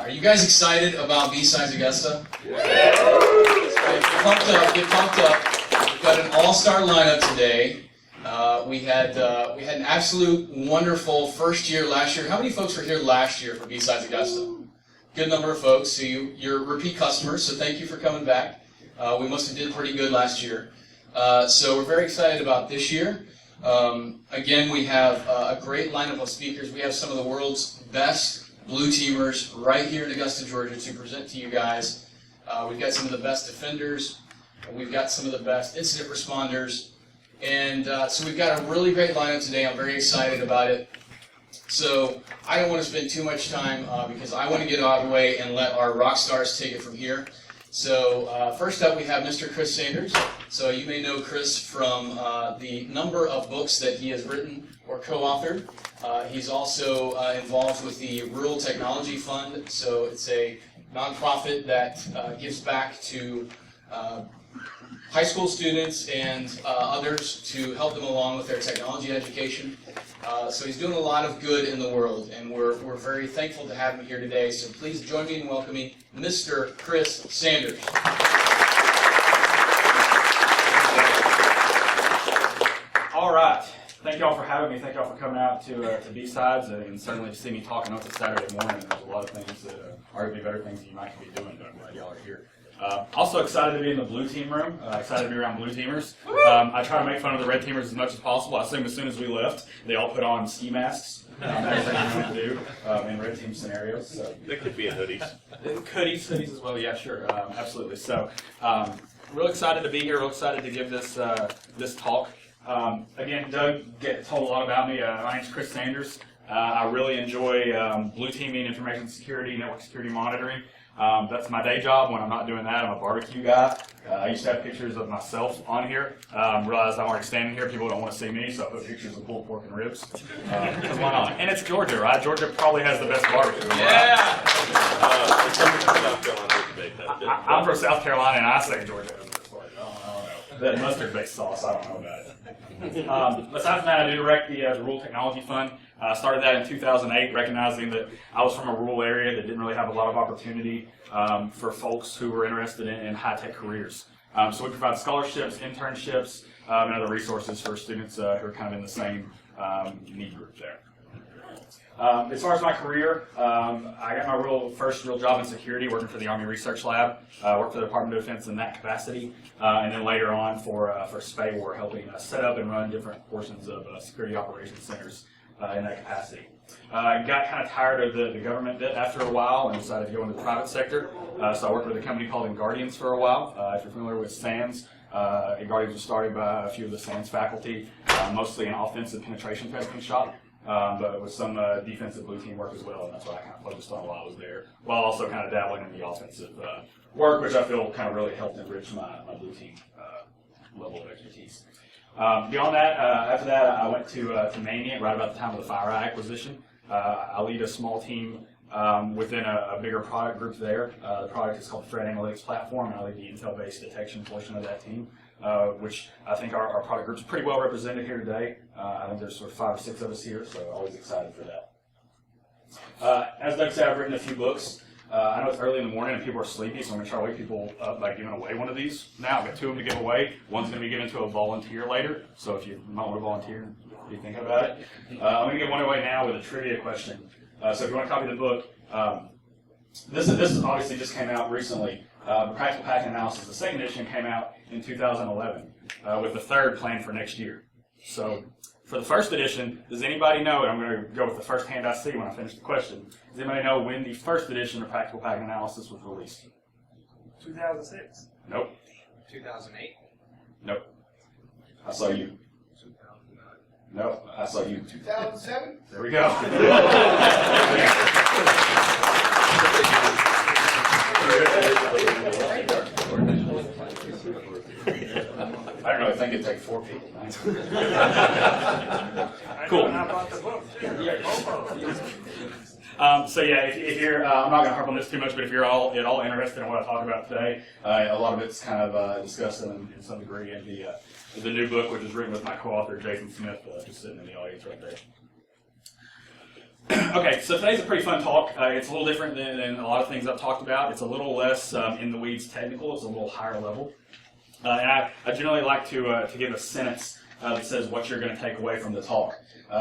Are you guys excited about BSidesAugusta? Get pumped up, get pumped up. We've got an all-star lineup today. We had an absolute wonderful first year last year. How many folks were here last year for BSidesAugusta? Good number of folks. So you're repeat customers, so thank you for coming back. We must have did pretty good last year. So we're very excited about this year. Again, we have a great lineup of speakers. We have some of the world's best blue teamers right here in Augusta, Georgia to present to you guys. We've got some of the best defenders. We've got some of the best incident responders. And so we've got a really great lineup today. I'm very excited about it. So I don't want to spend too much time because I want to get out of the way and let our rock stars take it from here. So first up we have Mr. Chris Sanders. So you may know Chris from the number of books that he has written or co-authored. He's also involved with the Rural Technology Fund. So it's a nonprofit that gives back to high school students and others to help them along with their technology education. So he's doing a lot of good in the world, and we're very thankful to have him here today. So please join me in welcoming Mr. Chris Sanders. All right. Thank y'all for having me. Thank y'all for coming out to B-Sides and certainly to see me talking on a Saturday morning. There's a lot of things that arguably better things you might be doing, but I'm glad y'all are here. Also excited to be in the blue team room, excited to be around blue teamers. I try to make fun of the red teamers as much as possible. I assume as soon as we left, they all put on ski masks. Everything you want to do in red team scenarios. So. They could be in hoodies. Hoodies as well, yeah, sure, absolutely. So real excited to be here, real excited to give this this talk. Again, Doug told a lot about me. My name's Chris Sanders. I really enjoy blue teaming, information security, network security monitoring. That's my day job. When I'm not doing that, I'm a barbecue guy. I used to have pictures of myself on here. Realized I'm already standing here. People don't want to see me, so I put pictures of pulled pork and ribs. Because why not? And it's Georgia, right? Georgia probably has the best barbecue. Yeah! I'm from South Carolina, and I say Georgia has the best barbecue. I don't know. That mustard-based sauce, I don't know about it. Besides that, I do direct the Rural Technology Fund. I started that in 2008, recognizing that I was from a rural area that didn't really have a lot of opportunity for folks who were interested in high-tech careers. So we provide scholarships, internships, and other resources for students who are kind of in the same need group there. As far as my career, I got my first real job in security, working for the Army Research Lab. Worked for the Department of Defense in that capacity, and then later on for SPAWAR, helping set up and run different portions of security operations centers in that capacity. I got kind of tired of the government bit after a while and decided to go into the private sector. So I worked with a company called Guardians for a while. If you're familiar with SANS, Guardians was started by a few of the SANS faculty, mostly an offensive penetration testing shop. But with some defensive blue team work as well, and that's what I kind of focused on while I was there, while also kind of dabbling in the offensive work, which I feel kind of really helped enrich my blue team level of expertise. Beyond that, after that, I went to Mania right about the time of the FireEye acquisition. I lead a small team within a bigger product group there. The product is called the Threat Analytics Platform, and I lead the Intel-based detection portion of that team. Which I think our product group is pretty well represented here today. I think there's sort of 5 or 6 of us here, so always excited for that. As Doug said, I've written a few books. I know it's early in the morning and people are sleepy, so I'm going to try to wake people up by giving away one of these. Now I've got 2 of them to give away. One's going to be given to a volunteer later, so if you might want to volunteer, be thinking about it. I'm going to give one away now with a trivia question. So if you want to copy the book, this obviously just came out recently. Practical Packing Analysis, the second edition came out in 2011, with the third planned for next year. So for the first edition, does anybody know, and I'm going to go with the first hand I see when I finish the question, does anybody know when the first edition of Practical Packing Analysis was released? 2006. Nope. 2008. Nope. I saw you. 2009. Nope. I saw you. 2007. There we go. I don't really think it'd take 4 people. Cool. So yeah, if you're, I'm not going to harp on this too much, but if you're at all interested in what I talk about today, a lot of it's kind of discussed in some degree in the new book, which is written with my co-author Jason Smith, just sitting in the audience right there. Okay, so today's a pretty fun talk. It's a little different than a lot of things I've talked about. It's a little less in the weeds technical. It's a little higher level. And I generally like to give a sentence that says what you're going to take away from the talk.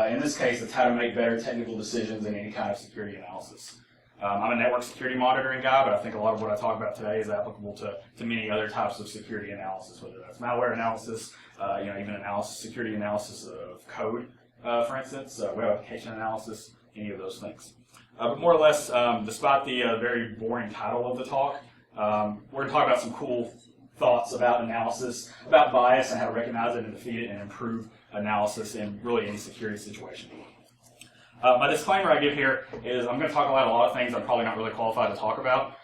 In this case, it's how to make better technical decisions in any kind of security analysis. I'm a network security monitoring guy, but I think a lot of what I talk about today is applicable to many other types of security analysis, whether that's malware analysis, even security analysis of code, for instance, web application analysis, any of those things. But more or less, despite the very boring title of the talk, we're going to talk about some cool thoughts about analysis, about bias and how to recognize it and defeat it and improve analysis in really any security situation. My disclaimer I give here is I'm going to talk about a lot of things I'm probably not really qualified to talk about.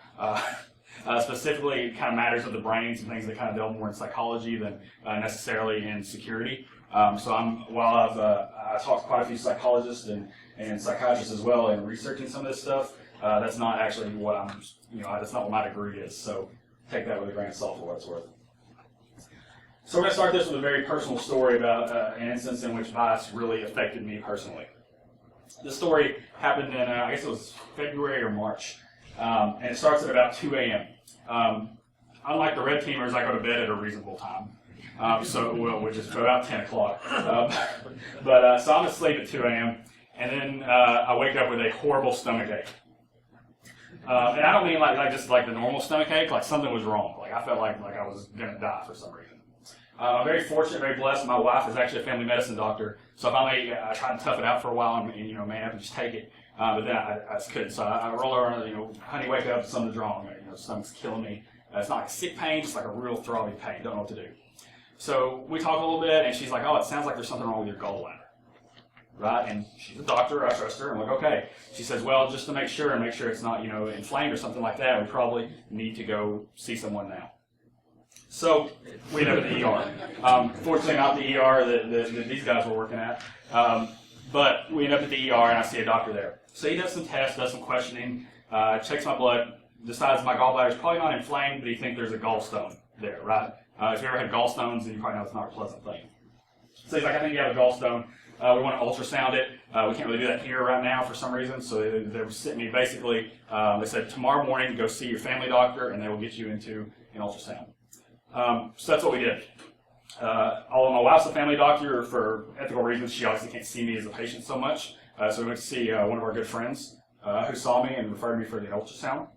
Specifically, kind of matters of the brain, some things that kind of delve more in psychology than necessarily in security. While I've talked to quite a few psychologists and psychiatrists as well in researching some of this stuff, that's not actually what that's not what my degree is. So take that with a grain of salt for what it's worth. So we're going to start this with a very personal story about an instance in which bias really affected me personally. This story happened in, I guess it was February or March, and it starts at about 2 a.m. Unlike the red teamers, I go to bed at a reasonable time, which is about 10 o'clock. So I'm asleep at 2 a.m., and then I wake up with a horrible stomach ache. And I don't mean just like the normal stomach ache, like something was wrong. Like I felt like I was going to die for some reason. I'm very fortunate, very blessed. My wife is actually a family medicine doctor, so I tried to tough it out for a while and man up and just take it. But then I just couldn't. So I roll around, honey, wake up, something's wrong. Stomach's killing me. It's not like a sick pain, just like a real throbbing pain. Don't know what to do. So we talk a little bit, and she's like, "Oh, it sounds like there's something wrong with your gallbladder." Right? And she's a doctor. I trust her. I'm like, "Okay." She says, "Well, just to make sure it's not inflamed or something like that, we probably need to go see someone now." So we end up at the ER. Fortunately, not the ER that these guys were working at, but we end up at the ER, and I see a doctor there. So he does some tests, does some questioning, checks my blood, decides my gallbladder is probably not inflamed, but he thinks there's a gallstone there, right? If you ever had gallstones, then you probably know it's not a pleasant thing. So he's like, "I think you have a gallstone. We want to ultrasound it. We can't really do that here right now for some reason." So they were sitting me basically, they said, "Tomorrow morning, go see your family doctor, and they will get you into an ultrasound." So that's what we did. Although my wife's a family doctor, for ethical reasons, she obviously can't see me as a patient so much. So we went to see one of our good friends who saw me and referred me for the ultrasound.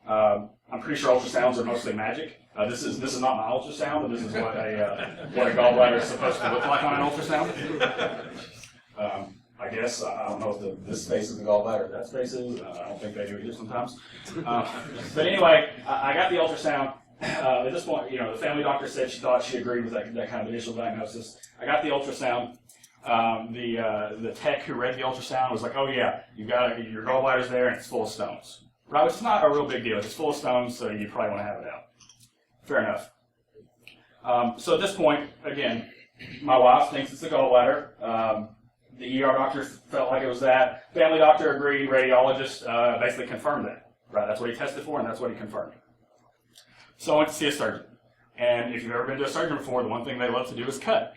I'm pretty sure ultrasounds are mostly magic. This is not my ultrasound, but this is what a gallbladder is supposed to look like on an ultrasound. I guess I don't know if this space is the gallbladder or that space is. I don't think they do either sometimes. But anyway, I got the ultrasound. At this point, the family doctor said she thought she agreed with that kind of initial diagnosis. I got the ultrasound. The tech who read the ultrasound was like, "Oh yeah, your gallbladder's there and it's full of stones." Right, which is not a real big deal. It's full of stones, so you probably want to have it out. Fair enough. So at this point, again, my wife thinks it's the gallbladder. The ER doctor felt like it was that. Family doctor agreed. Radiologist basically confirmed that. Right, that's what he tested for, and that's what he confirmed. So I went to see a surgeon. And if you've ever been to a surgeon before, the one thing they love to do is cut.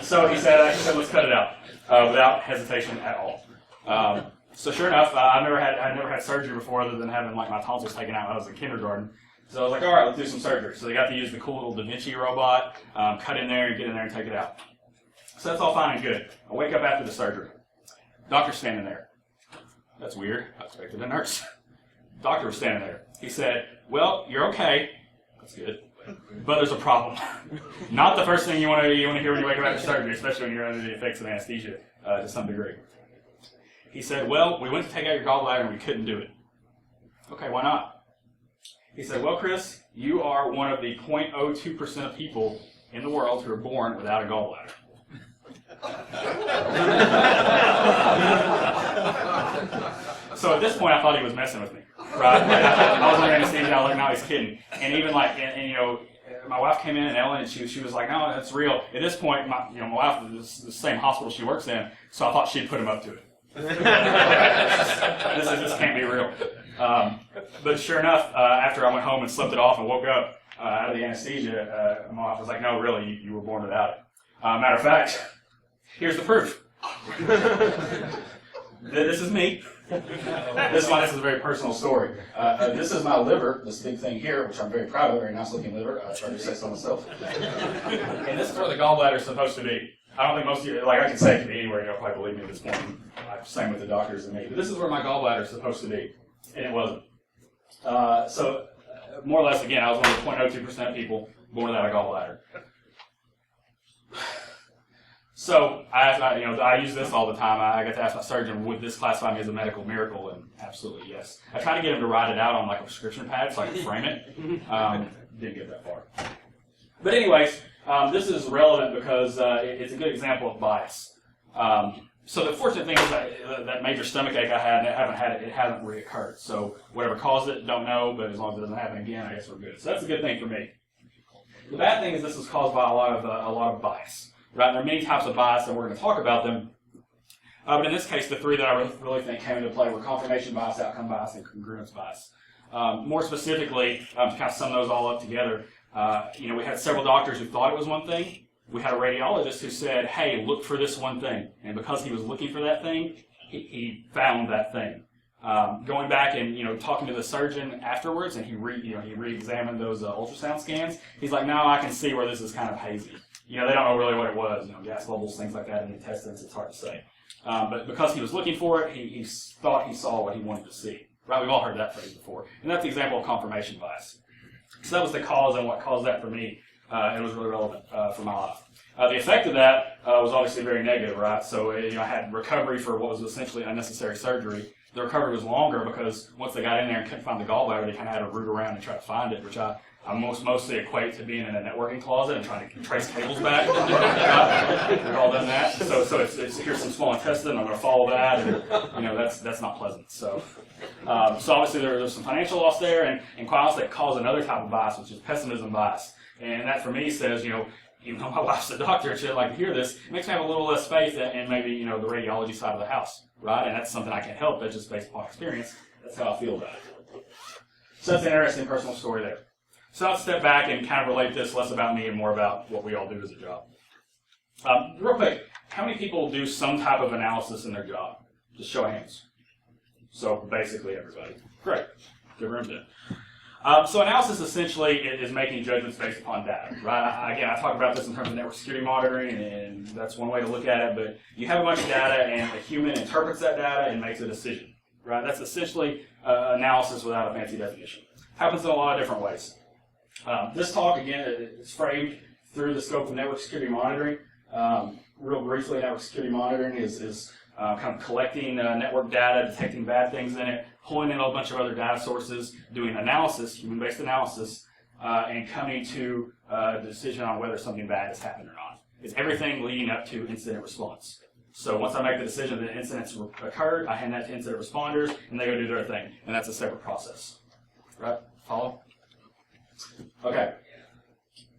So he said, "Let's cut it out," without hesitation at all. So sure enough, I never had surgery before other than having my tonsils taken out when I was in kindergarten. So I was like, "All right, let's do some surgery." So they got to use the cool little Da Vinci robot, cut in there and get in there and take it out. So that's all fine and good. I wake up after the surgery. Doctor's standing there. That's weird. I expected a nurse. Doctor was standing there. He said, "Well, you're okay." That's good. "But there's a problem." Not the first thing you want to hear when you wake up after surgery, especially when you're under the effects of anesthesia to some degree. He said, "Well, we went to take out your gallbladder and we couldn't do it." "Okay, why not?" He said, "Well, Chris, you are one of the 0.02% of people in the world who are born without a gallbladder." So at this point, I thought he was messing with me, right? I was under anesthesia. I was like, "No, he's kidding." And even my wife came in and Ellen, and she was like, "No, that's real." At this point, my wife is the same hospital she works in, so I thought she'd put him up to it. This can't be real. But sure enough, after I went home and slept it off and woke up out of the anesthesia, my wife was like, "No, really, you were born without it." Matter of fact, Here's the proof. This is me. This is a very personal story. This is my liver, this big thing here, which I'm very proud of, very nice looking liver. I try to say so myself. And this is where the gallbladder is supposed to be. I don't think most of you, like I can say it can be anywhere, you'll probably believe me at this point. Same with the doctors and me. But this is where my gallbladder is supposed to be, and it wasn't. So, more or less, again, I was one of the 0.02% of people born without a gallbladder. So, I use this all the time. I got to ask my surgeon, would this classify me as a medical miracle? And absolutely yes. I tried to get him to write it out on like a prescription pad so I could frame it. Didn't get that far. But anyways, this is relevant because it's a good example of bias. So the fortunate thing is that major stomach ache I had, and I haven't had it, it hasn't reoccurred. So whatever caused it, don't know, but as long as it doesn't happen again, I guess we're good. So that's a good thing for me. The bad thing is this was caused by a lot of bias. Right? There are many types of bias, and we're going to talk about them. But in this case, the three that I really think came into play were confirmation bias, outcome bias, and congruence bias. More specifically, to kind of sum those all up together, we had several doctors who thought it was one thing. We had a radiologist who said, hey, look for this one thing. And because he was looking for that thing, he found that thing. Going back and talking to the surgeon afterwards, and he re-examined those ultrasound scans, he's like, no, I can see where this is kind of hazy. They don't know really what it was, gas bubbles, things like that in the intestines, it's hard to say. But because he was looking for it, he thought he saw what he wanted to see. Right, we've all heard that phrase before. And that's the example of confirmation bias. So that was the cause, and what caused that for me, it was really relevant for my life. The effect of that was obviously very negative, right? So I had recovery for what was essentially unnecessary surgery. The recovery was longer because once they got in there and couldn't find the gallbladder, they kind of had to root around and try to find it, which I mostly equate to being in a networking closet and trying to trace cables back. We've all done that. So it's here's some small intestine. I'm going to follow that, and that's not pleasant. So obviously there's some financial loss there, and quite honestly, it caused another type of bias, which is pessimism bias. And that for me says, even though my wife's a doctor and she'd like to hear this, it makes me have a little less faith in maybe the radiology side of the house, right? And that's something I can't help, but just based upon experience, that's how I feel about it. So that's an interesting personal story there. So I'll step back and kind of relate this less about me and more about what we all do as a job. Real quick, how many people do some type of analysis in their job? Just show of hands. So basically everybody. Great. Good room then. So analysis essentially is making judgments based upon data, right? Again, I talk about this in terms of network security monitoring, and that's one way to look at it, but you have a bunch of data, and a human interprets that data and makes a decision, right? That's essentially analysis without a fancy definition. Happens in a lot of different ways. This talk, again, is framed through the scope of network security monitoring. Real briefly, network security monitoring is kind of collecting network data, detecting bad things in it, pulling in a bunch of other data sources, doing analysis, human-based analysis, and coming to the decision on whether something bad has happened or not. It's everything leading up to incident response. So once I make the decision that incidents occurred, I hand that to incident responders, and they go do their thing, and that's a separate process. Right? Follow? Okay.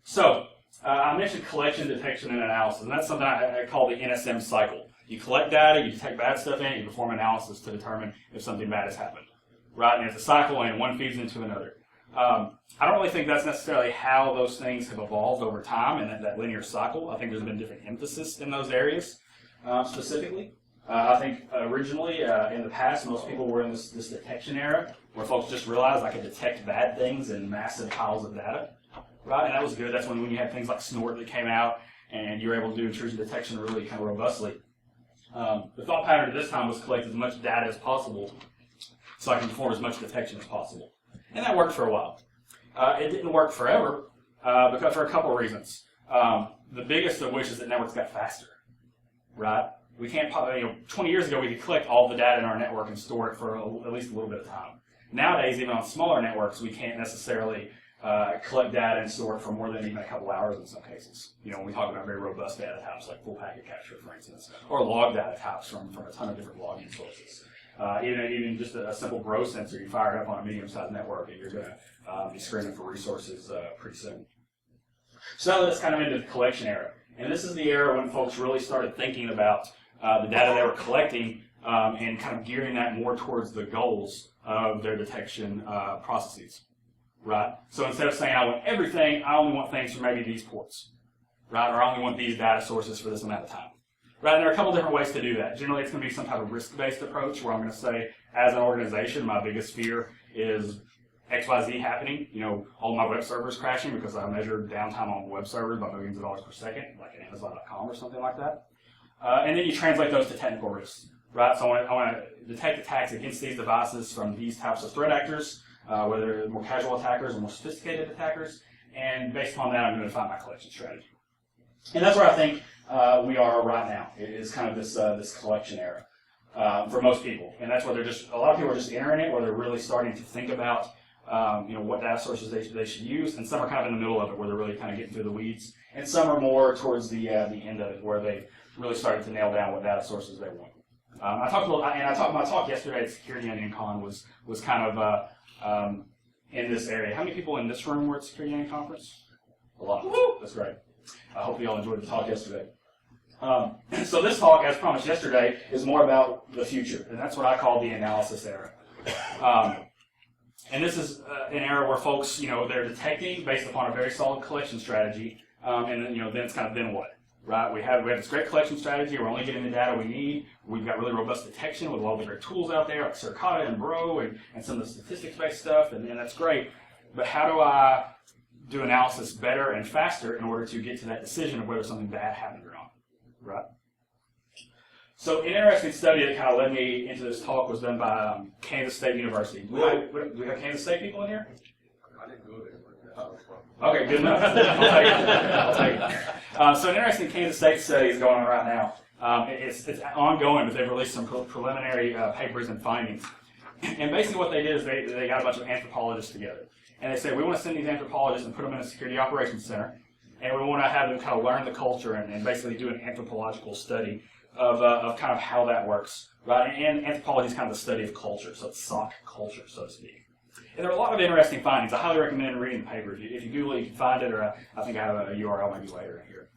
So I mentioned collection, detection, and analysis, and that's something I call the NSM cycle. You collect data, you detect bad stuff in it, you perform analysis to determine if something bad has happened. Right? And it's a cycle, and one feeds into another. I don't really think that's necessarily how those things have evolved over time in that linear cycle. I think there's been different emphasis in those areas specifically. I think originally, in the past, most people were in this detection era, where folks just realized I could detect bad things in massive piles of data. Right? And that was good. That's when you had things like Snort that came out, and you were able to do intrusion detection really kind of robustly. The thought pattern at this time was collect as much data as possible so I can perform as much detection as possible. And that worked for a while. It didn't work forever because for a couple of reasons. The biggest of which is that networks got faster. Right? We can't, 20 years ago we could collect all the data in our network and store it for at least a little bit of time. Nowadays, even on smaller networks, we can't necessarily collect data and store it for more than even a couple hours in some cases. When we talk about very robust data types like full packet capture, for instance, or log data types from a ton of different logging sources. Even just a simple bro sensor, you fire it up on a medium-sized network, and you're going to be screening for resources pretty soon. So now that's kind of into the collection era. And this is the era when folks really started thinking about the data they were collecting and kind of gearing that more towards the goals of their detection processes. Right? So instead of saying I want everything, I only want things from maybe these ports. Right? Or I only want these data sources for this amount of time. Right, and there are a couple different ways to do that. Generally, it's going to be some type of risk-based approach where I'm going to say, as an organization, my biggest fear is XYZ happening. You know, all my web servers crashing because I measure downtime on web servers by millions of dollars per second, like at Amazon.com or something like that. And then you translate those to technical risks, right? So I want to detect attacks against these devices from these types of threat actors, whether they're more casual attackers or more sophisticated attackers. And based upon that, I'm going to define my collection strategy. And that's where I think we are right now. It is kind of this collection era for most people, and that's where a lot of people are just entering it, where they're really starting to think about what data sources they should use, and some are kind of in the middle of it, where they're really kind of getting through the weeds, and some are more towards the end of it, where they really started to nail down what data sources they want. My talk yesterday at Security Onion Con was kind of in this area. How many people in this room were at Security Onion Conference? A lot. That's great. I hope you all enjoyed the talk yesterday. So this talk, as promised yesterday, is more about the future, and that's what I call the analysis era. And this is an era where folks, they're detecting based upon a very solid collection strategy, and then, then it's kind of then what, right? We have this great collection strategy. We're only getting the data we need. We've got really robust detection with all the great tools out there, like Circata and Bro, and some of the statistics-based stuff, and that's great. But how do I do analysis better and faster in order to get to that decision of whether something bad happened or not, right? So an interesting study that kind of led me into this talk was done by Kansas State University. Do we have Kansas State people in here? I didn't go there. Okay, good enough. I'll take it. So an interesting Kansas State study is going on right now. It's ongoing, but they've released some preliminary papers and findings. And basically what they did is they got a bunch of anthropologists together. And they said, we want to send these anthropologists and put them in a security operations center, and we want to have them kind of learn the culture and basically do an anthropological study of kind of how that works, right? And anthropology is kind of the study of culture, so it's SOC culture, so to speak. And there are a lot of interesting findings. I highly recommend reading the paper. If you Google it, you can find it, or I think I have a URL maybe later in here.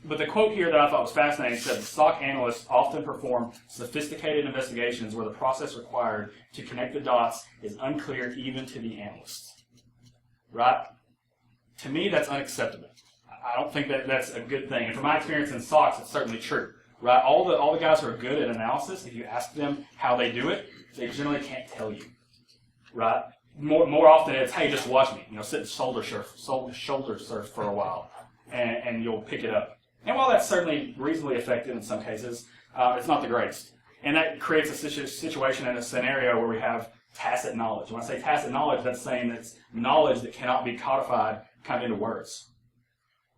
But the quote here that I thought was fascinating said, SOC analysts often perform sophisticated investigations where the process required to connect the dots is unclear even to the analysts. Right? To me, that's unacceptable. I don't think that's a good thing. And from my experience in SOCs, it's certainly true. Right? All the guys who are good at analysis, if you ask them how they do it, they generally can't tell you. Right? More often it's, hey, just watch me. Sit and shoulder surf for a while, and you'll pick it up. And while that's certainly reasonably effective in some cases, it's not the greatest. And that creates a situation and a scenario where we have tacit knowledge. When I say tacit knowledge, that's saying it's knowledge that cannot be codified kind of into words.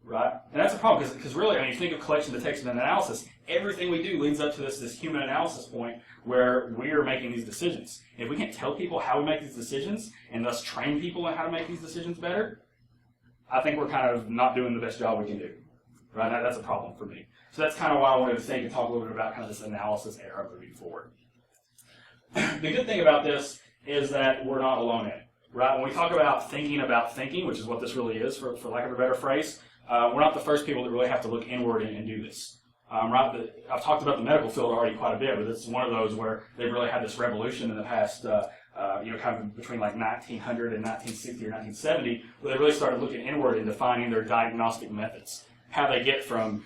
Right? And that's a problem, because really, when you think of collection, detection, and analysis, everything we do leads up to this human analysis point where we're making these decisions. If we can't tell people how we make these decisions, and thus train people on how to make these decisions better, I think we're kind of not doing the best job we can do. Right? That's a problem for me. So that's kind of why I wanted to think and talk a little bit about kind of this analysis era moving forward. The good thing about this is that we're not alone in it. Right? When we talk about thinking, which is what this really is, for lack of a better phrase, we're not the first people that really have to look inward and do this. Right? I've talked about the medical field already quite a bit, but it's one of those where they've really had this revolution in the past, kind of between like 1900 and 1960 or 1970, where they really started looking inward and defining their diagnostic methods. How they get from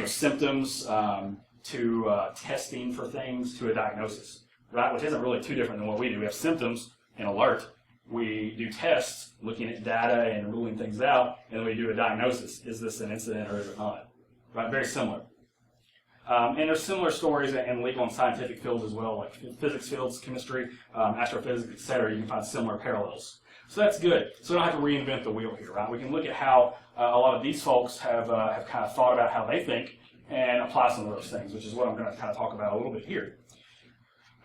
symptoms to testing for things to a diagnosis, right? Which isn't really too different than what we do. We have symptoms and alert. We do tests, looking at data and ruling things out, and then we do a diagnosis. Is this an incident or is it not? Right? Very similar. And there's similar stories in legal and scientific fields as well, like physics fields, chemistry, astrophysics, etc. You can find similar parallels. So that's good. So we don't have to reinvent the wheel here, right? We can look at how a lot of these folks have kind of thought about how they think and apply some of those things, which is what I'm going to kind of talk about a little bit here.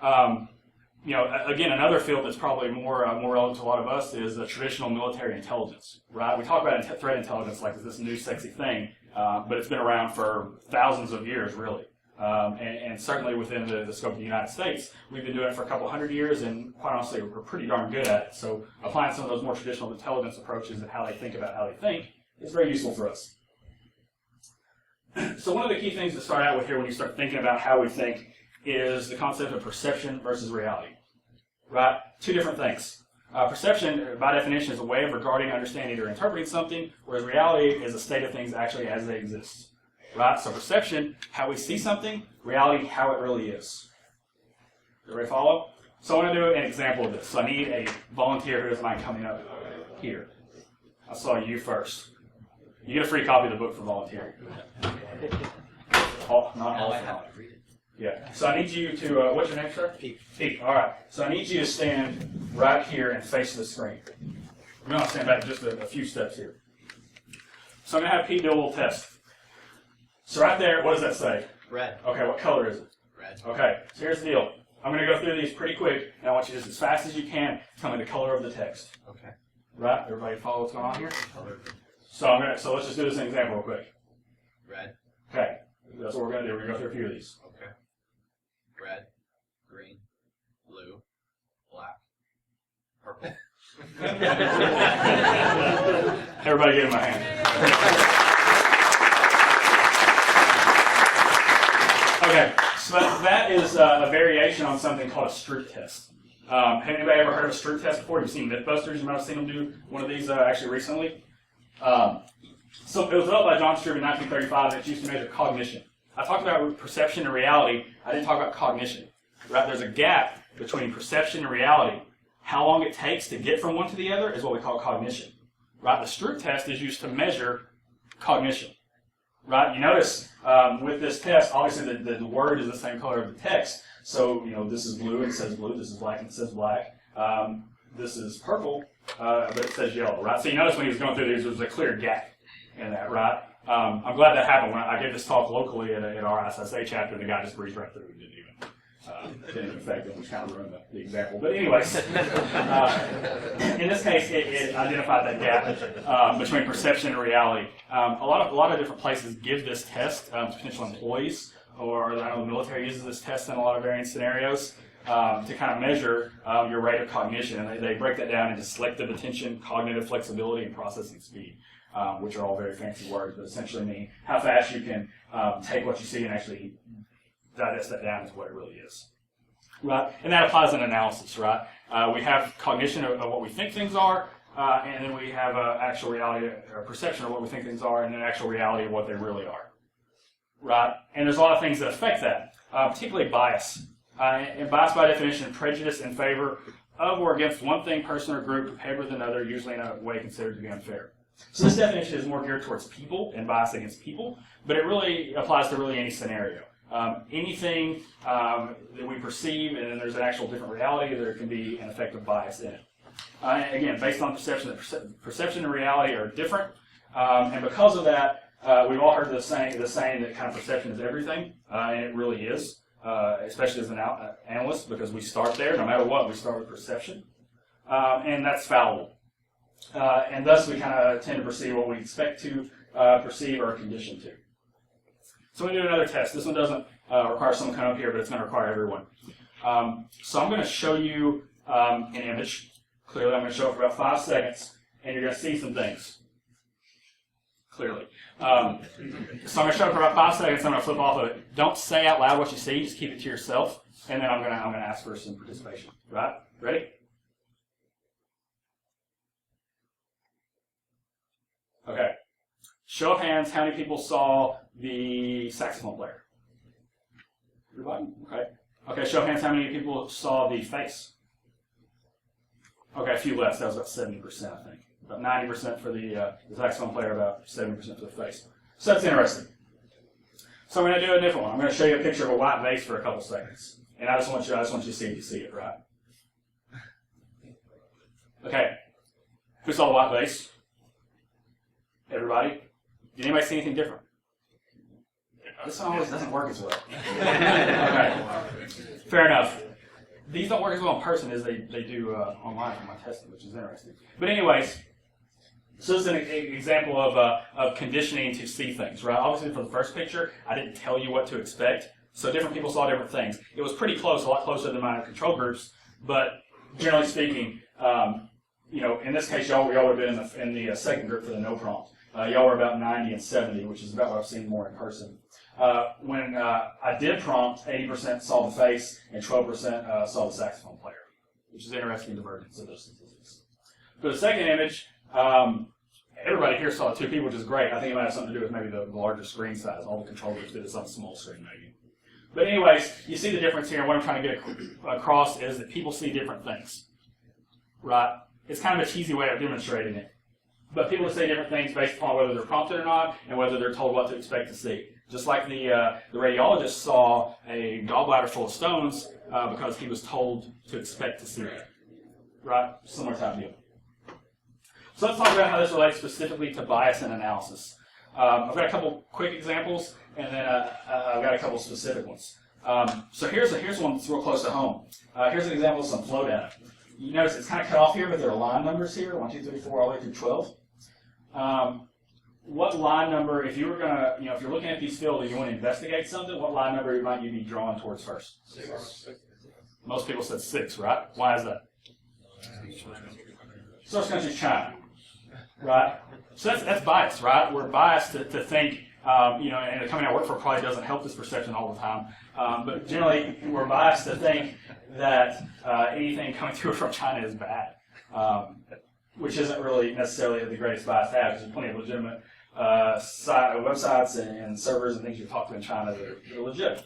Again, another field that's probably more relevant to a lot of us is traditional military intelligence, right? We talk about threat intelligence like it's this new sexy thing, but it's been around for thousands of years, really. And certainly within the scope of the United States, we've been doing it for a couple hundred years, and quite honestly, we're pretty darn good at it. So applying some of those more traditional intelligence approaches and how they think about how they think is very useful for us. So one of the key things to start out with here when you start thinking about how we think is the concept of perception versus reality. Right? Two different things. Perception, by definition, is a way of regarding, understanding, or interpreting something, whereas reality is a state of things actually as they exist. right? So perception, how we see something, reality, how it really is. Everybody follow? So I want to do an example of this. So I need a volunteer who doesn't mind coming up here. I saw you first. You get a free copy of the book for volunteering. Oh, not all. Yeah. So I need you to, what's your name, sir? Pete. Pete. All right. So I need you to stand right here and face the screen. I'm going to stand back just a few steps here. So I'm going to have Pete do a little test. So right there, what does that say? Red. Okay, what color is it? Red. Okay, so here's the deal. I'm going to go through these pretty quick, and I want you just as fast as you can tell me the color of the text. Okay. Right? Everybody follow what's going on here? Color. So so let's just do this example real quick. Red. Okay, that's what we're going to do. We're going to go through a few of these. Okay. Red. Green. Blue. Black. Purple. Everybody give him a hand. Okay, so that is a variation on something called a Stroop test. Have anybody ever heard of a Stroop test before? You've seen Mythbusters. You might have seen them do one of these actually recently. So it was developed by John Stroop in 1935, and it's used to measure cognition. I talked about perception and reality. I didn't talk about cognition. Right? There's a gap between perception and reality. How long it takes to get from one to the other is what we call cognition. Right? The Stroop test is used to measure cognition. Right? You notice with this test, obviously the word is the same color of the text. So, this is blue and it says blue. This is black and it says black. This is purple, but it says yellow. Right? So you notice when he was going through these, there was a clear gap in that. Right? I'm glad that happened. When I gave this talk locally at our SSA chapter, the guy just breezed right through. He didn't even affect it, which kind of ruined the example. But anyways, in this case, it identified that gap between perception and reality. A lot of different places give this test to potential employees, or I know the military uses this test in a lot of varying scenarios to kind of measure your rate of cognition. And they break that down into selective attention, cognitive flexibility, and processing speed, which are all very fancy words, but essentially mean how fast you can take what you see and actually digest that down is what it really is. Right? And that applies in analysis, right? We have cognition of what we think things are, and then we have actual reality or perception of what we think things are, and then actual reality of what they really are. Right? And there's a lot of things that affect that, particularly bias. And bias by definition, prejudice in favor of or against one thing, person, or group compared with another, usually in a way considered to be unfair. So this definition is more geared towards people and bias against people, but it really applies to really any scenario. Anything that we perceive, and then there's an actual different reality, there can be an effective bias in it. Again, based on perception, perception and reality are different, and because of that, we've all heard the saying that kind of perception is everything, and it really is, especially as an analyst, because we start there. No matter what, we start with perception, and that's fallible. And thus, we kind of tend to perceive what we expect to perceive or are conditioned to. So we're going to do another test. This one doesn't require someone to come up here, but it's going to require everyone. So I'm going to show you an image. Clearly, I'm going to show it for about 5 seconds, and you're going to see some things. Clearly. So I'm going to show it for about 5 seconds. I'm going to flip off of it. Don't say out loud what you see. Just keep it to yourself, and then I'm going to ask for some participation. Right? Ready? Okay. Show of hands, how many people saw the saxophone player? Everybody? Okay. Okay, show of hands, how many people saw the face? Okay, a few less. That was about 70%, I think. About 90% for the saxophone player, about 70% for the face. So that's interesting. So I'm going to do a different one. I'm going to show you a picture of a white vase for a couple seconds. And I just want you to see if you see it, right? Okay. Who saw the white vase? Everybody? Did anybody see anything different? This one always doesn't work as well. Okay. Fair enough. These don't work as well in person as they do online for my testing, which is interesting. But anyways, so this is an example of conditioning to see things, right? Obviously for the first picture, I didn't tell you what to expect. So different people saw different things. It was pretty close, a lot closer than my control groups. But generally speaking, in this case, y'all would have been in the second group for the no prompt. Y'all were about 90 and 70, which is about what I've seen more in person. When I did prompt, 80% saw the face and 12% saw the saxophone player, which is interesting divergence of those statistics. For the second image, everybody here saw it too, people, which is great. I think it might have something to do with maybe the larger screen size. All the controllers did this on a small screen maybe. But anyways, you see the difference here, and what I'm trying to get across is that people see different things, right? It's kind of a cheesy way of demonstrating it. But people say different things based upon whether they're prompted or not, and whether they're told what to expect to see. Just like the radiologist saw a gallbladder full of stones because he was told to expect to see it, right? Similar type deal. So let's talk about how this relates specifically to bias and analysis. I've got a couple quick examples, and then I've got a couple specific ones. So here's one that's real close to home. Here's an example of some flow data. You notice it's kind of cut off here, but there are line numbers here, 1, 2, 3, 4, all the way through 12. What line number, if you were going to, if you're looking at these fields and you want to investigate something, what line number might you be drawn towards first? 6. Most people said 6, right? Why is that? Source country is China, right? So that's bias, right? We're biased to think, and the company I work for probably doesn't help this perception all the time, but generally we're biased to think that anything coming through from China is bad, which isn't really necessarily the greatest bias to have, because there's plenty of legitimate websites and servers and things you talk to in China that are legit.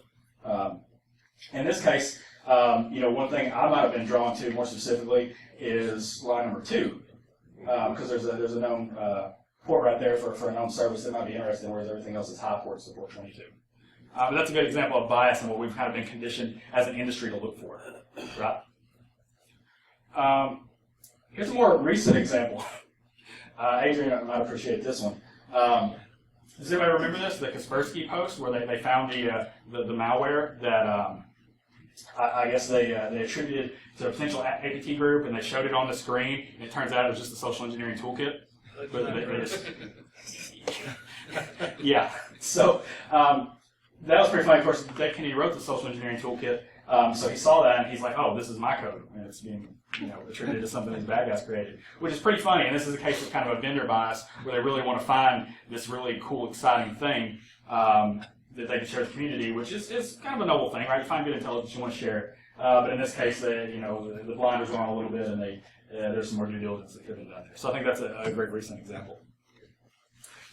In this case, one thing I might have been drawn to more specifically is line number 2, because there's a known port right there for a known service that might be interesting, whereas everything else is high ports to port 22. But that's a good example of bias and what we've kind of been conditioned as an industry to look for, right? Here's a more recent example. Adrian might appreciate this one. Does anybody remember this? The Kaspersky post where they found the malware that I guess they attributed to a potential APT group, and they showed it on the screen, and it turns out it was just a social engineering toolkit. But they just, yeah. So that was pretty funny. Of course, Dick Kennedy wrote the social engineering toolkit, so he saw that and he's like, "Oh, this is my code," and it's being attributed to something these bad guys created, which is pretty funny. And this is a case of kind of a vendor bias where they really want to find this really cool, exciting thing that they can share with the community, which is kind of a noble thing, right? You find good intelligence, you want to share it, but in this case, the blinders were on a little bit, and there's some more due diligence that could have been done there. So I think that's a great recent example.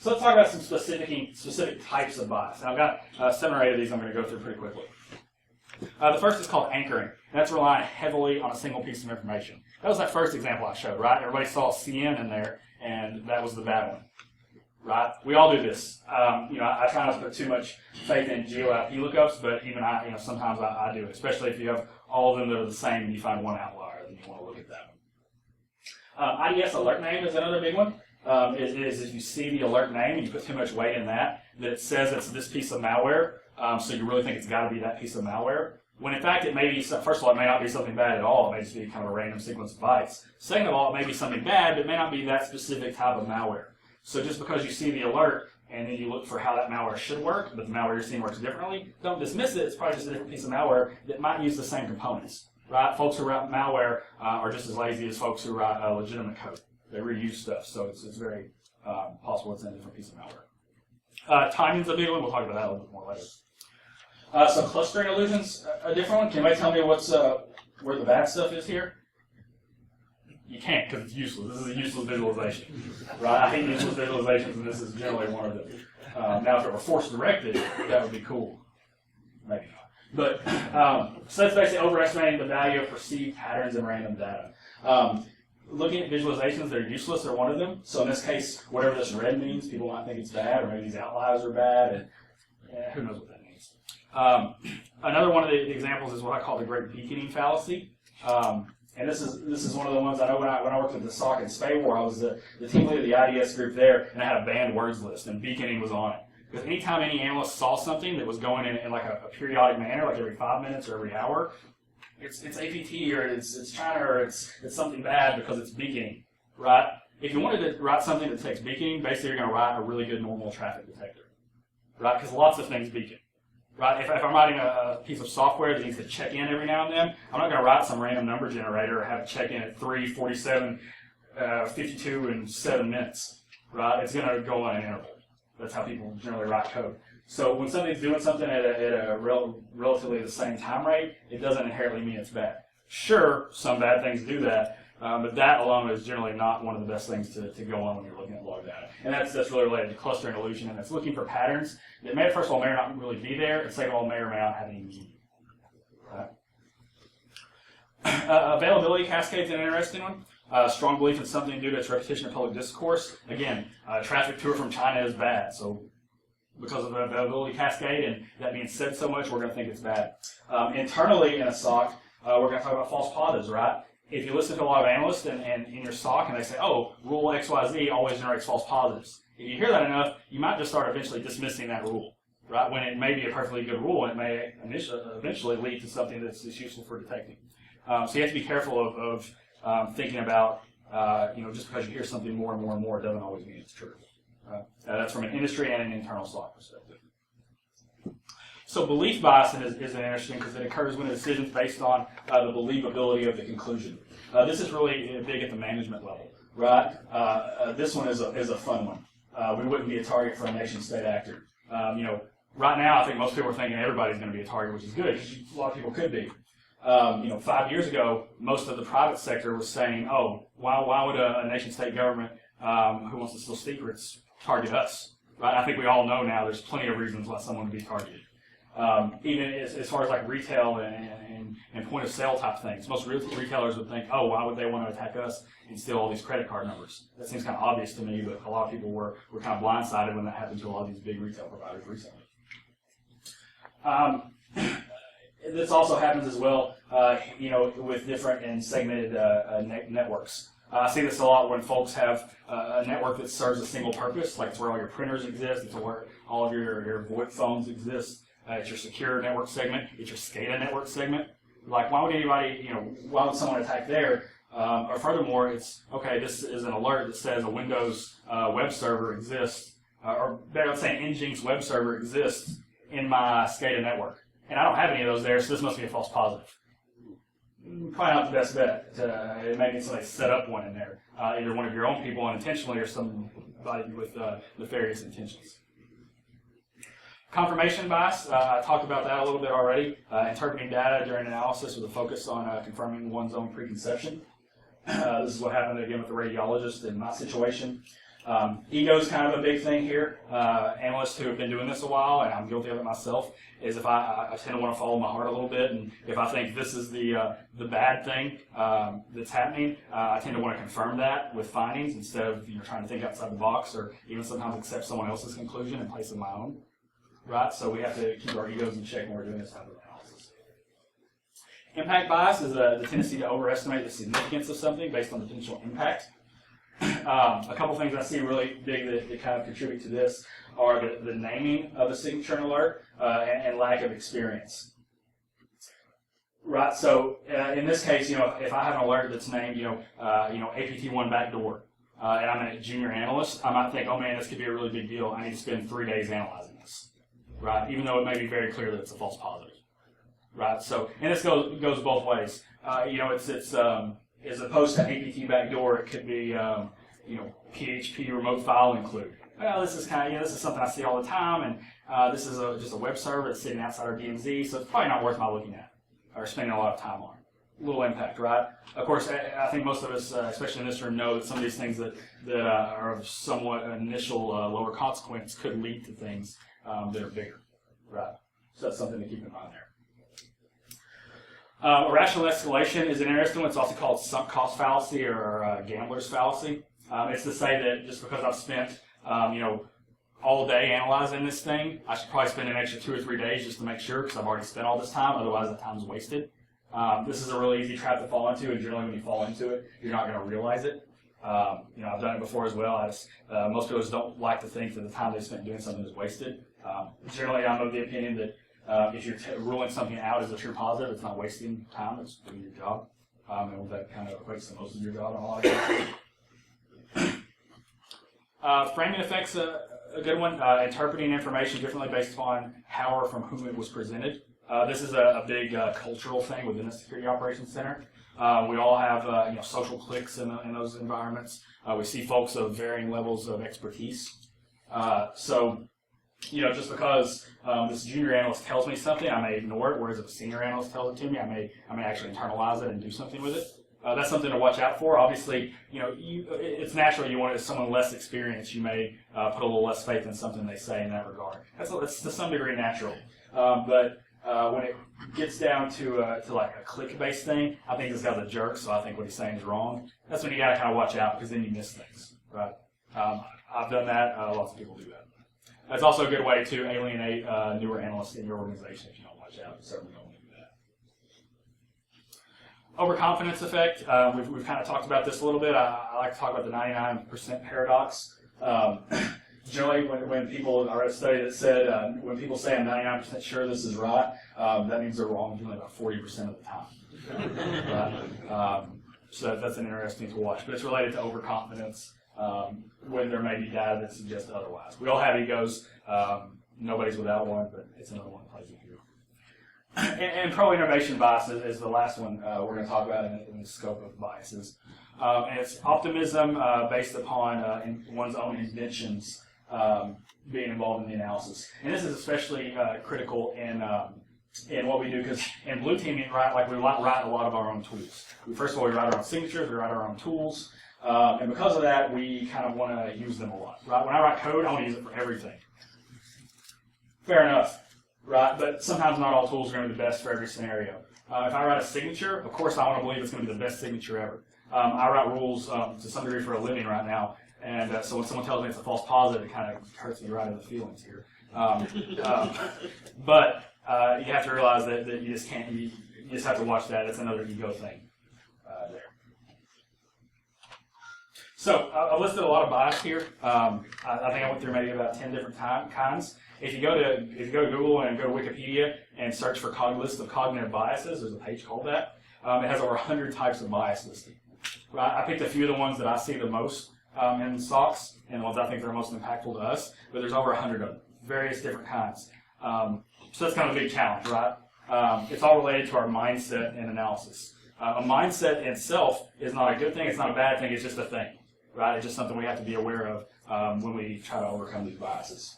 So let's talk about some specific types of bias. Now I've got 7 or 8 of these I'm going to go through pretty quickly. The first is called anchoring. And that's relying heavily on a single piece of information. That was that first example I showed, right? Everybody saw CN in there, and that was the bad one, right? We all do this. I try not to put too much faith in geo IP lookups, but even sometimes I do, especially if you have all of them that are the same and you find one outlier, then you want to look at that one. IDS alert name is another big one. Is if you see the alert name and you put too much weight in that it says it's this piece of malware, so you really think it's got to be that piece of malware, when in fact it may be, first of all, it may not be something bad at all. It may just be kind of a random sequence of bytes. Second of all, it may be something bad, but it may not be that specific type of malware. So just because you see the alert and then you look for how that malware should work, but the malware you're seeing works differently, don't dismiss it. It's probably just a different piece of malware that might use the same components. Right? Folks who write malware are just as lazy as folks who write legitimate code. They reuse stuff, so it's very possible it's in a different piece of malware. Timing's a big one. We'll talk about that a little bit more later. So clustering illusions, a different one. Can anybody tell me where the bad stuff is here? You can't, because it's useless. This is a useless visualization, right? I hate useless visualizations, and this is generally one of them. Now, if it were force directed, that would be cool. Maybe not. But so that's basically overestimating the value of perceived patterns in random data. Looking at visualizations that are useless are one of them. So in this case, whatever this red means, people might think it's bad, or maybe these outliers are bad, and who knows what that means. Another one of the examples is what I call the great beaconing fallacy. And this is one of the ones I know when I worked at the SOC in Spay War, I was the team leader of the IDS group there, and I had a banned words list, and beaconing was on it. Because anytime any analyst saw something that was going in like a periodic manner, like every 5 minutes or every hour, it's APT or it's China or it's something bad because it's beaconing, right? If you wanted to write something that takes beaconing, basically you're going to write a really good normal traffic detector, right? Because lots of things beacon, right? If I'm writing a piece of software that needs to check in every now and then, I'm not going to write some random number generator or have it check in at 3, 47, 52, and 7 minutes, right? It's going to go on an interval. That's how people generally write code. So when something's doing something at a relatively the same time rate, it doesn't inherently mean it's bad. Sure, some bad things do that, But that alone is generally not one of the best things to go on when you're looking at log data. And that's really related to clustering illusion, and it's looking for patterns that may, first of all, may or not really be there, and second of all, may or may not have any meaning. Availability cascade is an interesting one. Strong belief in something due to its repetition in public discourse. Again, traffic tour from China is bad, so because of the availability cascade and that being said so much, we're going to think it's bad. Internally in a SOC, we're going to talk about false positives, right? If you listen to a lot of analysts and in your SOC and they say, oh, rule XYZ always generates false positives. If you hear that enough, you might just start eventually dismissing that rule, right? When it may be a perfectly good rule, and it may eventually lead to something that's useful for detecting. So you have to be careful of thinking about, just because you hear something more and more and more doesn't always mean it's true. That's from an industry and an internal SOC perspective. So belief bias is interesting because it occurs when a decision is based on the believability of the conclusion. This is really big at the management level, right? This one is a fun one. We wouldn't be a target for a nation-state actor. Right now I think most people are thinking everybody's going to be a target, which is good because a lot of people could be. 5 years ago, most of the private sector was saying, oh, why would a nation-state government who wants to steal secrets target us? Right? I think we all know now there's plenty of reasons why someone would be targeted. Even as far as like retail and point of sale type things, most retailers would think, oh, why would they want to attack us and steal all these credit card numbers? That seems kind of obvious to me, but a lot of people were kind of blindsided when that happened to a lot of these big retail providers recently. This also happens as well, with different and segmented networks. I see this a lot when folks have a network that serves a single purpose, like it's where all your printers exist, it's where all of your VoIP phones exist, it's your secure network segment, it's your SCADA network segment. Like, why would anybody, why would someone attack there? Or furthermore, it's, okay, this is an alert that says a Windows web server exists, or better say an Nginx web server exists in my SCADA network. And I don't have any of those there, so this must be a false positive. Probably not the best bet. It may be somebody set up one in there, either one of your own people unintentionally or somebody with nefarious intentions. Confirmation bias, I talked about that a little bit already. Interpreting data during analysis with a focus on confirming one's own preconception. This is what happened again with the radiologist in my situation. Ego is kind of a big thing here. Analysts who have been doing this a while, and I'm guilty of it myself, is if I tend to want to follow my heart a little bit, and if I think this is the bad thing that's happening, I tend to want to confirm that with findings instead of trying to think outside the box, or even sometimes accept someone else's conclusion in place of my own. Right? So we have to keep our egos in check when we're doing this type of analysis. Impact bias is the tendency to overestimate the significance of something based on the potential impact. A couple things I see really big that kind of contribute to this are the naming of a signature and alert and lack of experience. Right. So in this case, if I have an alert that's named, APT1 backdoor, and I'm a junior analyst, I might think, oh man, this could be a really big deal. I need to spend 3 days analyzing this. Right. Even though it may be very clear that it's a false positive. Right. So, and this goes both ways. It's as opposed to APT backdoor, it could be, PHP remote file include. Well, this is this is something I see all the time, and this is just a web server that's sitting outside our DMZ, so it's probably not worth my looking at or spending a lot of time on. Little impact, right? Of course, I think most of us, especially in this room, know that some of these things that are of somewhat initial lower consequence could lead to things that are bigger, right? So that's something to keep in mind there. Irrational escalation is an interesting one. It's also called sunk cost fallacy or gambler's fallacy. It's to say that just because I've spent, all day analyzing this thing, I should probably spend an extra 2 or 3 days just to make sure because I've already spent all this time. Otherwise, that time's wasted. This is a really easy trap to fall into, and generally when you fall into it, you're not going to realize it. I've done it before as well. Most people don't like to think that the time they spent doing something is wasted. Generally, I'm of the opinion that if you're ruling something out as a true positive, it's not wasting time, it's doing your job. And that kind of equates to most of your job in a lot of cases. Framing effects, a good one. Interpreting information differently based upon how or from whom it was presented. This is a big cultural thing within the Security Operations Center. We all have social cliques in those environments. We see folks of varying levels of expertise. Just because this junior analyst tells me something, I may ignore it, whereas if a senior analyst tells it to me, I may actually internalize it and do something with it. That's something to watch out for. Obviously, it's natural you want someone less experienced. You may put a little less faith in something they say in that regard. That's to some degree natural. But when it gets down to like a click-based thing, I think this guy's a jerk, so I think what he's saying is wrong. That's when you got to kind of watch out, because then you miss things, right? I've done that. Lots of people do that. That's also a good way to alienate newer analysts in your organization if you don't watch out. You certainly don't want to do that. Overconfidence effect. We've kind of talked about this a little bit. I like to talk about the 99% paradox. Generally, when people, I read a study that said when people say I'm 99% sure this is right, that means they're wrong generally about 40% of the time. Right? So that's an interesting to watch. But it's related to overconfidence when there may be data that suggests otherwise. We all have egos. Nobody's without one, but it's another one that plays it here. And pro-innovation bias is the last one we're going to talk about in the scope of biases. And it's optimism based upon one's own inventions being involved in the analysis. And this is especially critical in what we do, because in blue team, we write a lot of our own tools. First of all, we write our own signatures, we write our own tools, and because of that, we kind of want to use them a lot. Right? When I write code, I want to use it for everything. Fair enough, right? But sometimes not all tools are going to be the best for every scenario. If I write a signature, of course I want to believe it's going to be the best signature ever. I write rules to some degree for a living right now, and so when someone tells me it's a false positive, it kind of hurts me right in the feelings here. But you have to realize that you just can't. You just have to watch that. It's another ego thing there. So I listed a lot of bias here. I think I went through maybe about 10 different kinds. If you go to Google and go to Wikipedia and search for list of cognitive biases, there's a page called that. It has over 100 types of bias listed. I picked a few of the ones that I see the most in stocks and the ones I think are most impactful to us, but there's over 100 of them, various different kinds. So that's kind of a big challenge, right? It's all related to our mindset and analysis. A mindset itself is not a good thing, it's not a bad thing, it's just a thing, right? It's just something we have to be aware of when we try to overcome these biases.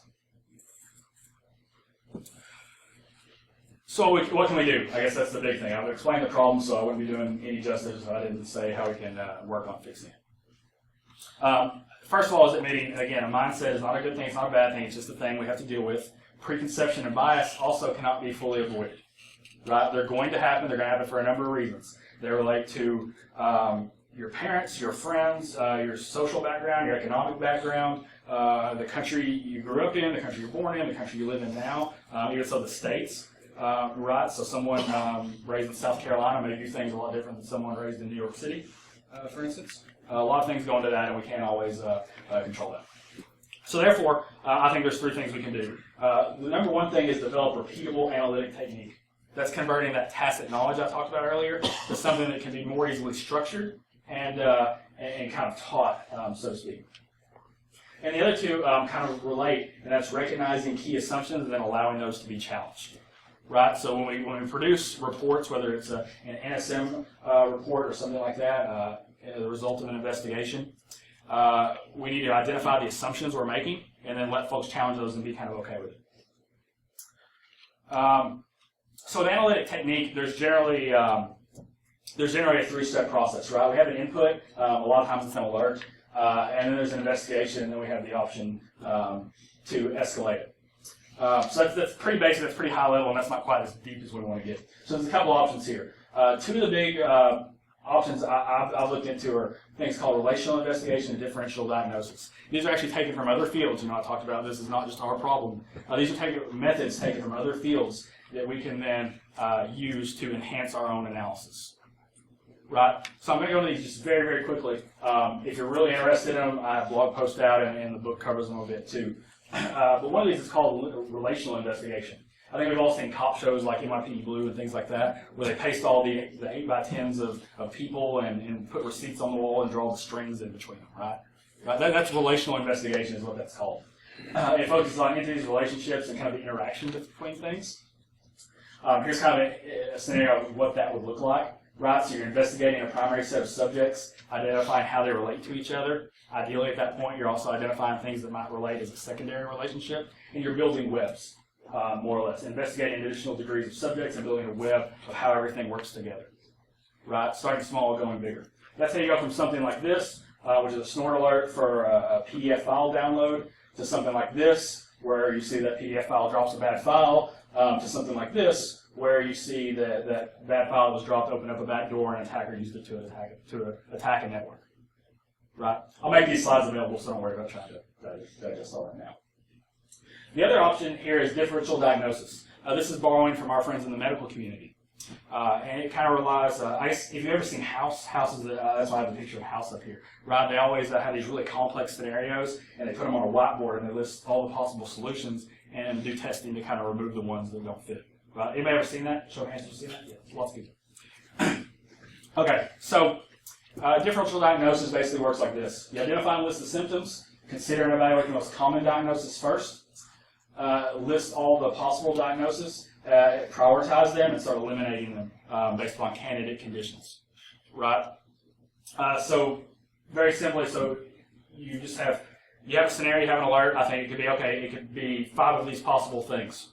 So what can we do? I guess that's the big thing. I've explained the problem, so I wouldn't be doing any justice if I didn't say how we can work on fixing it. First of all, is admitting, again, a mindset is not a good thing, it's not a bad thing, it's just a thing we have to deal with. Preconception and bias also cannot be fully avoided, right? They're going to happen. They're going to happen for a number of reasons. They relate to your parents, your friends, your social background, your economic background, the country you grew up in, the country you're born in, the country you live in now, even so the states, right? So someone raised in South Carolina may do things a lot different than someone raised in New York City, for instance. A lot of things go into that, and we can't always control that. So therefore, I think there's three things we can do. The number one thing is develop repeatable analytic technique. That's converting that tacit knowledge I talked about earlier to something that can be more easily structured and kind of taught, so to speak. And the other two kind of relate, and that's recognizing key assumptions and then allowing those to be challenged. Right? So when we produce reports, whether it's an NSM report or something like that, the result of an investigation, we need to identify the assumptions we're making and then let folks challenge those and be kind of okay with it. So the analytic technique, there's generally a three-step process, right? We have an input, a lot of times it's an alert, and then there's an investigation, and then we have the option to escalate it. So that's pretty basic, that's pretty high level, and that's not quite as deep as we want to get. So there's a couple options here. Two of the big options I've looked into are things called relational investigation and differential diagnosis. These are actually taken from other fields. I talked about this is not just our problem. These are methods taken from other fields that we can then use to enhance our own analysis. Right? So I'm going to go into these just very, very quickly. If you're really interested in them, I have a blog post out, and the book covers them a bit too. But one of these is called relational investigation. I think we've all seen cop shows like NYPD Blue and things like that, where they paste all the 8x10s of people and put receipts on the wall and draw the strings in between them, right? That's relational investigation is what that's called. It focuses on entities, relationships, and kind of the interaction between things. Here's kind of a scenario of what that would look like, right? So you're investigating a primary set of subjects, identifying how they relate to each other. Ideally, at that point, you're also identifying things that might relate as a secondary relationship, and you're building webs, more or less, investigating additional degrees of subjects and building a web of how everything works together. right? Starting small, going bigger. That's how you go from something like this, which is a snort alert for a PDF file download, to something like this, where you see that PDF file drops a bad file, to something like this, where you see that bad file was dropped, opened up a back door, and an attacker used it to attack a network. Right? I'll make these slides available, so don't worry about trying to digest all that now. The other option here is differential diagnosis. This is borrowing from our friends in the medical community. And it kind of relies, if you've ever seen houses, that's why I have a picture of a house up here, right? They always have these really complex scenarios, and they put them on a whiteboard, and they list all the possible solutions, and do testing to kind of remove the ones that don't fit. Right? Anybody ever seen that? Show of hands, have you seen that? Yeah, lots of people. Okay, so differential diagnosis basically works like this. You identify and list the symptoms, consider and evaluate the most common diagnosis first, list all the possible diagnoses, prioritize them, and start eliminating them based upon candidate conditions. Right? So very simply, so you have a scenario, you have an alert. I think it could be, okay, it could be 5 of these possible things.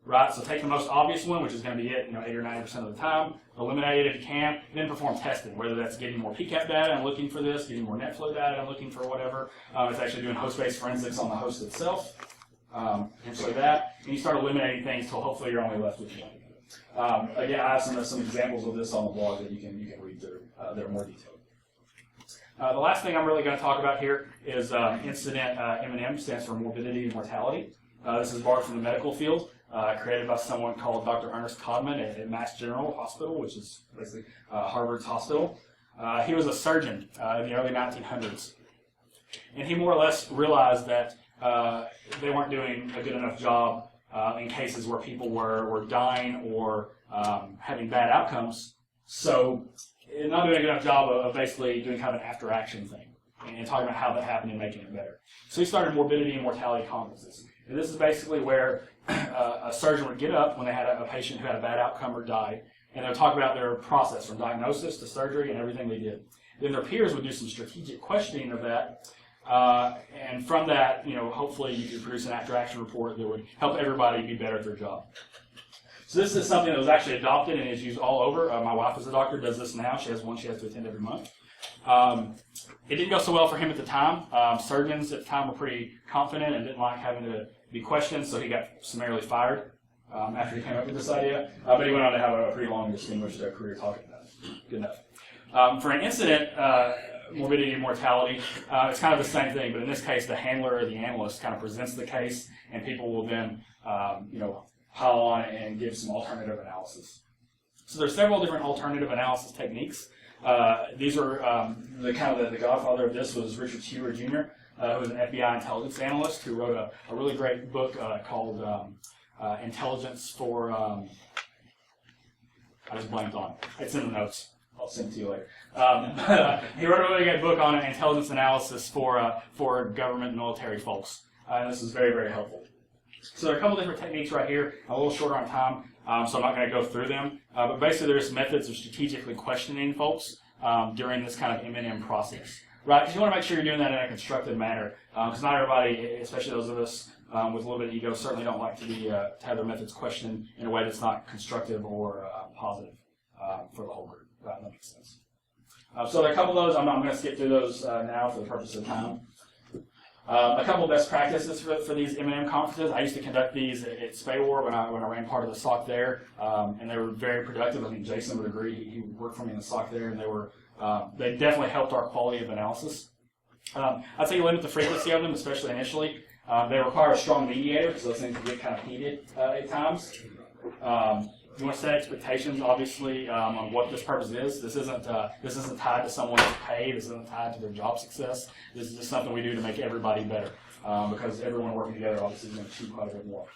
Right? So take the most obvious one, which is going to be it, 80 or 90% of the time. Eliminate it if you can, and then perform testing, whether that's getting more PCAP data and looking for this, getting more NetFlow data and looking for whatever. It's actually doing host-based forensics on the host itself. Essentially that. And you start eliminating things until hopefully you're only left with one. Again, I have some examples of this on the blog that you can read through. They're more detailed. The last thing I'm really going to talk about here is incident M&M, stands for morbidity and mortality. This is borrowed from the medical field. Created by someone called Dr. Ernest Codman at Mass General Hospital, which is basically Harvard's hospital. He was a surgeon in the early 1900s. And he more or less realized that they weren't doing a good enough job in cases where people were dying or having bad outcomes. So not doing a good enough job of basically doing kind of an after-action thing and talking about how that happened and making it better. So he started morbidity and mortality conferences. And this is basically where a surgeon would get up when they had a patient who had a bad outcome or died, and they would talk about their process from diagnosis to surgery and everything they did. Then their peers would do some strategic questioning of that, and from that, hopefully you could produce an after-action report that would help everybody be better at their job. So this is something that was actually adopted and is used all over. My wife is a doctor, does this now. She has one she has to attend every month. It didn't go so well for him at the time. Surgeons at the time were pretty confident and didn't like having to be questioned, so he got summarily fired after he came up with this idea. But he went on to have a pretty long, distinguished career talking about it. Good enough. For an incident, morbidity and mortality, it's kind of the same thing, but in this case, the handler or the analyst kind of presents the case, and people will then, pile on and give some alternative analysis. So there's several different alternative analysis techniques. These are the godfather of this was Richard Cheever Jr., who was an FBI intelligence analyst who wrote a really great book called Intelligence for, I just blanked on it. It's in the notes. I'll send it to you later. He wrote a really good book on intelligence analysis for government and military folks. And this is very, very helpful. So there are a couple different techniques right here. A little shorter on time, so I'm not going to go through them. But basically, there's methods of strategically questioning folks during this kind of M&M process. Right? Because you want to make sure you're doing that in a constructive manner. Because not everybody, especially those of us with a little bit of ego, certainly don't like to have their methods questioned in a way that's not constructive or positive for the whole group. Right? That makes sense. So there are a couple of those. I'm going to skip through those now for the purpose of time. A couple of best practices for these M&M conferences. I used to conduct these at SPAWAR when I ran part of the SOC there, and they were very productive. I think Jason would agree. He worked for me in the SOC there, and they definitely helped our quality of analysis. I'd say you limit the frequency of them, especially initially. They require a strong mediator because those things can get kind of heated at times. You want to set expectations, obviously, on what this purpose is. This isn't tied to someone's pay. This isn't tied to their job success. This is just something we do to make everybody better, because everyone working together obviously is going to achieve quite a bit more.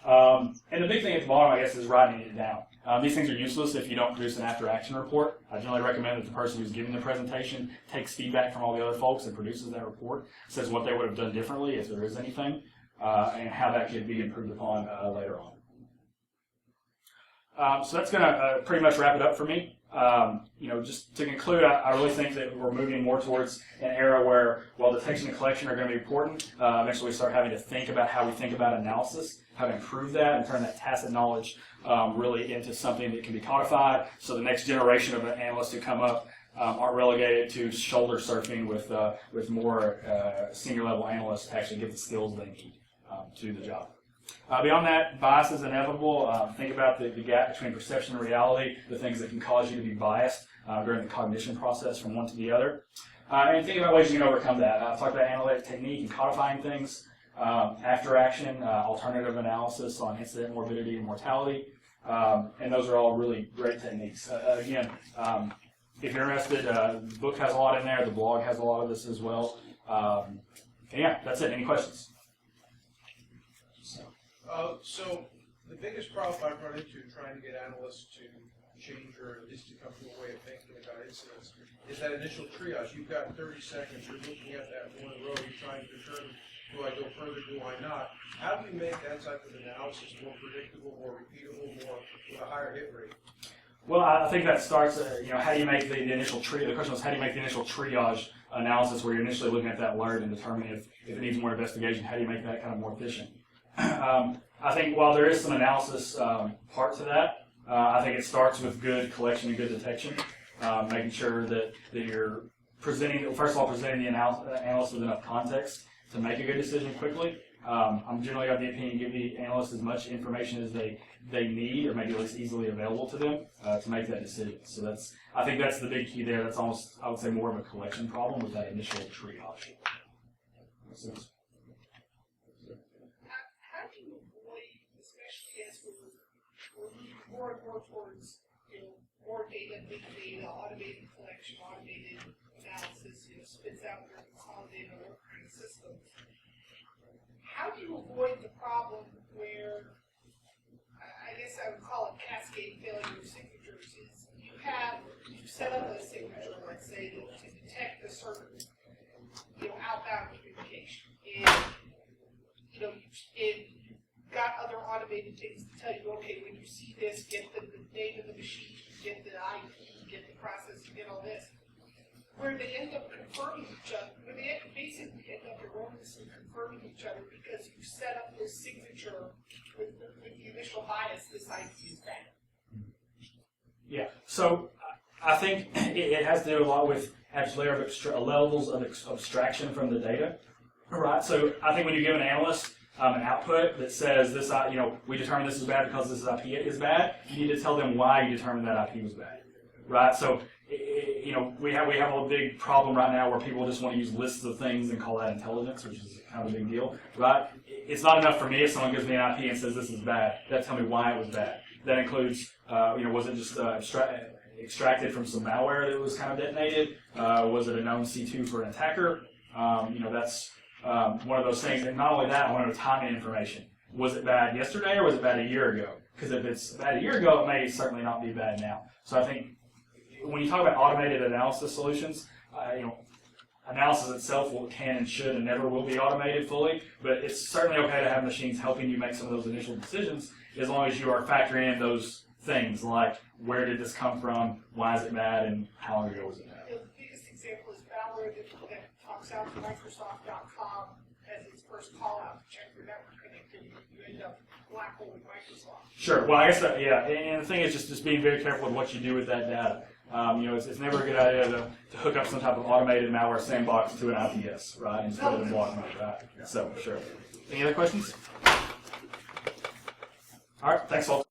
And the big thing at the bottom, I guess, is writing it down. These things are useless if you don't produce an after-action report. I generally recommend that the person who's giving the presentation takes feedback from all the other folks and produces that report, says what they would have done differently, if there is anything, and how that could be improved upon later on. So that's going to pretty much wrap it up for me. Just to conclude, I really think that we're moving more towards an era where, while detection and collection are going to be important, eventually we start having to think about how we think about analysis, how to improve that, and turn that tacit knowledge really into something that can be codified, so the next generation of analysts who come up aren't relegated to shoulder surfing with more senior level analysts to actually get the skills they need to do the job. Beyond that, bias is inevitable. Think about the gap between perception and reality, the things that can cause you to be biased during the cognition process from one to the other. And think about ways you can overcome that. I've talked about analytic technique and codifying things, after action, alternative analysis on incident morbidity and mortality, and those are all really great techniques. Again, if you're interested, the book has a lot in there, the blog has a lot of this as well. And yeah, that's it. Any questions? So the biggest problem I've run into trying to get analysts to change or at least to come to a way of thinking about incidents is that initial triage. You've got 30 seconds, you're looking at that one row, you're trying to determine, do I go further, do I not? How do you make that type of analysis more predictable, more repeatable, more with a higher hit rate? Well, I think that starts, how do you make the initial triage? The question was, how do you make the initial triage analysis where you're initially looking at that alert and determining if it needs more investigation? How do you make that kind of more efficient? I think while there is some analysis part to that, I think it starts with good collection and good detection, making sure that you're presenting, first of all, presenting the analyst with enough context to make a good decision quickly. I'm generally of the opinion give the analyst as much information as they need, or maybe at least easily available to them to make that decision. So I think that's the big key there. That's almost, I would say, more of a collection problem with that initial triage. Makes sense? How do you avoid, especially as we're moving more and more towards more data, big data, automated collection, automated analysis, spits out your consolidated or kind of systems. How do you avoid the problem where, I guess I would call it cascade failure of signatures, is you set up a signature, let's say, to detect a certain, outbound communication. And, you've got other automated things to tell you, okay, when you see this, get the name of the machine, get the IP, get the process, get all this. Where they end up confirming each other, where they basically end up erroneously confirming each other because you set up this signature with the initial bias, this IP is bad. Yeah, so I think it has to do a lot with levels of abstraction from the data, right? So I think when you give an analyst an output that says this, we determined this is bad because this IP is bad, you need to tell them why you determined that IP was bad, right? So we have a big problem right now where people just want to use lists of things and call that intelligence, which is kind of a big deal, right? It's not enough for me if someone gives me an IP and says this is bad. They have to tell me why it was bad. That includes, was it just extracted from some malware that was kind of detonated? Was it a known C2 for an attacker? That's one of those things. And not only that, I want to know timing information. Was it bad yesterday or was it bad a year ago? Because if it's bad a year ago, it may certainly not be bad now. So I think when you talk about automated analysis solutions, analysis itself can and should and never will be automated fully, but it's certainly okay to have machines helping you make some of those initial decisions as long as you are factoring in those things like where did this come from, why is it bad, and how long ago was it bad. The biggest example is malware that talks out to Microsoft.com as its first call out to check your network connectivity. You end up black hole with Microsoft. Sure. Well, I guess and the thing is just being very careful with what you do with that data. It's never a good idea to hook up some type of automated malware sandbox to an IPS, right, instead of a block mode, right? So, sure. Any other questions? All right. Thanks, folks.